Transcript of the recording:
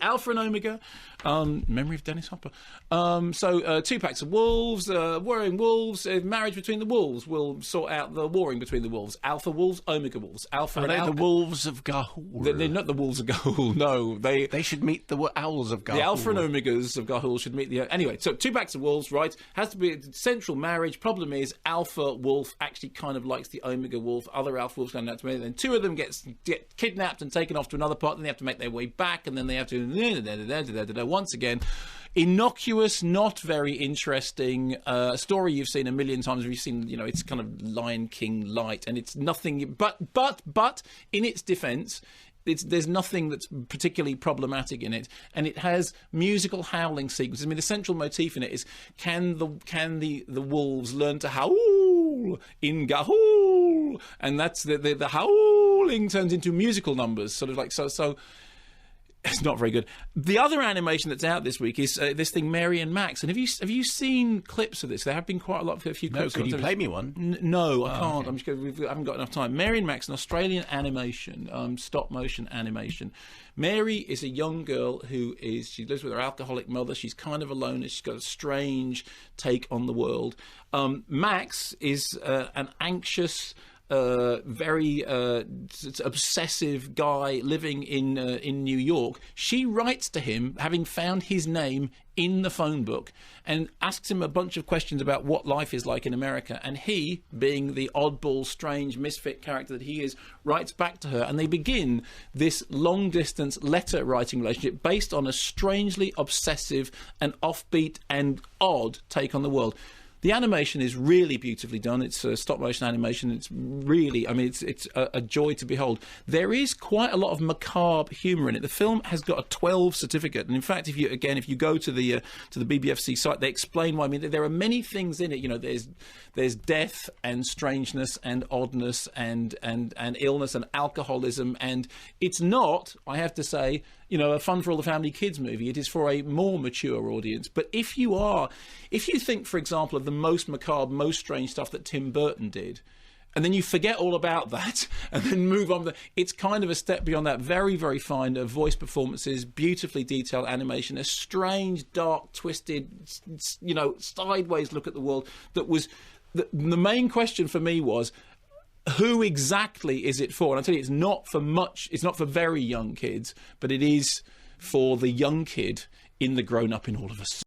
Alpha and Omega, memory of Dennis Hopper. So 2 packs of wolves, warring wolves, marriage between the wolves will sort out the warring between the wolves. Alpha wolves, Omega wolves. Alpha Are and they Alpha. the wolves of Gahul? They're not the wolves of Gahul, no. They should meet the owls of Gahul. The Alpha and Omegas of Gahul should meet the... Anyway, so 2 packs of wolves, right? Has to be a central marriage. Problem is, Alpha wolf actually kind of likes the Omega wolf. Other Alpha wolves going out to meet. Then 2 of them get kidnapped and taken off to another part. Then they have to make their way back, and then they have to... Once again, innocuous, not very interesting story you've seen a million times. You've seen, it's kind of Lion King light, and it's nothing. But in its defence, there's nothing that's particularly problematic in it, and it has musical howling sequences. I mean, the central motif in it is can the wolves learn to howl in Gahul, and that's the howling turns into musical numbers, sort of like so. It's not very good. The other animation that's out this week is this thing, Mary and Max. And have you seen clips of this? There have been quite a few clips. No, can you play me one? No, I can't. Okay. I haven't got enough time. Mary and Max, an Australian animation, stop motion animation. Mary is a young girl she lives with her alcoholic mother. She's kind of alone, and she's got a strange take on the world. Max is an anxious, very obsessive guy living in New York. She writes to him, having found his name in the phone book, and asks him a bunch of questions about what life is like in America. And he, being the oddball, strange, misfit character that he is, writes back to her, and they begin this long-distance letter-writing relationship based on a strangely obsessive and offbeat and odd take on the world. The animation is really beautifully done. It's stop-motion animation. It's really, it's a joy to behold. There is quite a lot of macabre humour in it. The film has got a 12 certificate, and in fact, if you go to the BBFC site, they explain why. I mean, there are many things in it. There's death and strangeness and oddness and illness and alcoholism, and it's not, I have to say, a fun for all the family kids movie. It is for a more mature audience. But if you think, for example, of the most macabre, most strange stuff that Tim Burton did, and then you forget all about that and then move on, it's kind of a step beyond that. Very, very fine voice performances, beautifully detailed animation, a strange, dark, twisted, sideways look at the world that was... The main question for me was, who exactly is it for? And I tell you, it's not for very young kids, but it is for the young kid in the grown-up in all of us.